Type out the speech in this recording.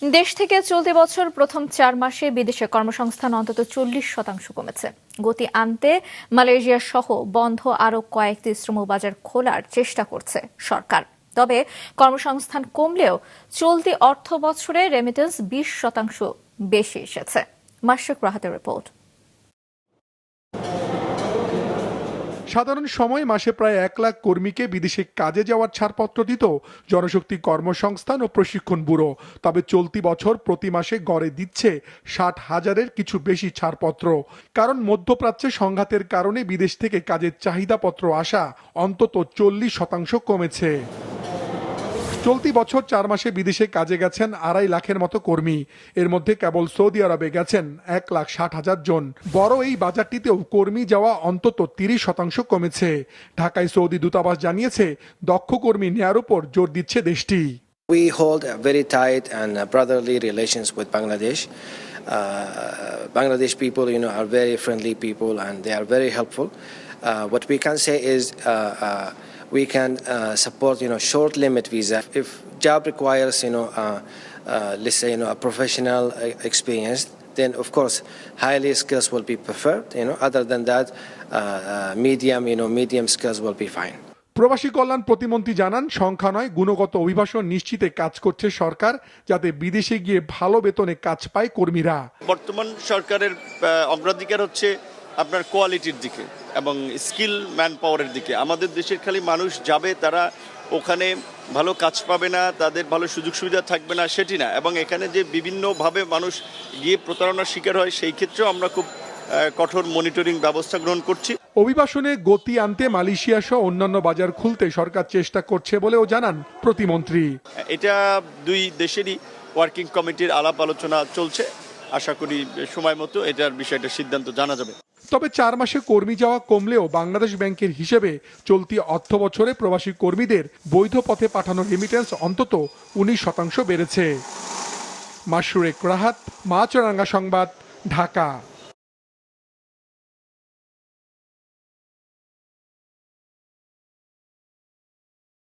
দেশ থেকে চলতি বছর প্রথম 4 মাসে বিদেশে কর্মসংস্থান অন্তত 40% কমেছে। গতি আনতে মালয়েশিয়া সহ বন্ধ আরও কয়েকটি শ্রমবাজার খোলার চেষ্টা করছে সরকার। তবে কর্মসংস্থান কমলেও চলতি অর্থ বছরে রেমিটেন্স 20% বেশি এসেছে। মাশরুক রাহাতের রিপোর্ট। সাধারণ সময় মাসে প্রায় 1 লাখ কর্মীকে বিদেশে কাজে যাওয়ার ছাড়পত্র দিত জনশক্তি কর্মসংস্থান ও প্রশিক্ষণ ব্যুরো। তবে চলতি বছর প্রতি মাসে গড়ে দিচ্ছে 60,000-এর কিছু বেশি ছাড়পত্র। কারণ মধ্যপ্রাচ্যে সংঘাতের কারণে বিদেশ থেকে কাজের চাহিদাপত্র আসা অন্তত 40% কমেছে। চলতি বছর 4 মাসে বিদেশে কাজে গেছেন 2.5 লাখের মতো কর্মী। এর মধ্যে কেবল সৌদি আরবে গেছেন 1,60,000 জন। বড় এই বাজারটিতেও কর্মী যাওয়া অন্তত 30% কমেছে। ঢাকায় সৌদি দূতাবাস জানিয়েছে, দক্ষ কর্মী নেয়ার উপর জোর দিচ্ছে দেশটি। We hold very tight and brotherly relations with Bangladesh. Bangladesh people, are very friendly people and they are very helpful. What we can say is we can support, short limit visa. If job requires, let's say, a professional experience, then of course highly skills will be preferred. Other than that, medium skills will be fine. প্রবাসী কল্যাণ প্রতিমন্ত্রী জানান, সংখ্যা নয় গুণগত অভিবাসন নিশ্চিতে কাজ করছে সরকার, যাতে বিদেশে গিয়ে ভালো বেতনে কাজ পায় কর্মীরা। বর্তমান সরকারের অগ্রাধিকার হচ্ছে আপনার কোয়ালিটির দিকে এবং স্কিল ম্যান পাওয়ারের দিকে। আমাদের দেশের খালি মানুষ যাবে, তারা ওখানে ভালো কাজ পাবে না, তাদের ভালো সুযোগ সুবিধা থাকবে না সেটি না, এবং এখানে যে বিভিন্নভাবে মানুষ গিয়ে প্রতারণার শিকার হয় সেই ক্ষেত্রেও আমরা খুব কঠোর মনিটরিং ব্যবস্থা গ্রহণ করছি। অভিবাসনে গতি আনতে মালয়েশিয়া সহ অন্যান্য বাজার খুলতে সরকার চেষ্টা করছে বলেও জানান প্রতিমন্ত্রী। এটা দুই দেশেরই ওয়ার্কিং কমিটির আলাপ আলোচনা চলছে। আশা করি সময় মতো এটার বিষয়টা সিদ্ধান্ত জানা যাবে। তবে 4 মাসে কর্মী যাওয়া কমলেও বাংলাদেশ ব্যাংকের হিসেবে চলতি অর্থ বছরে প্রবাসী কর্মীদের বৈধ পথে পাঠানো রেমিটেন্স অন্তত 19% বেড়েছে। মাশরুক রাহাত, মাছরাঙ্গা সংবাদ, ঢাকা।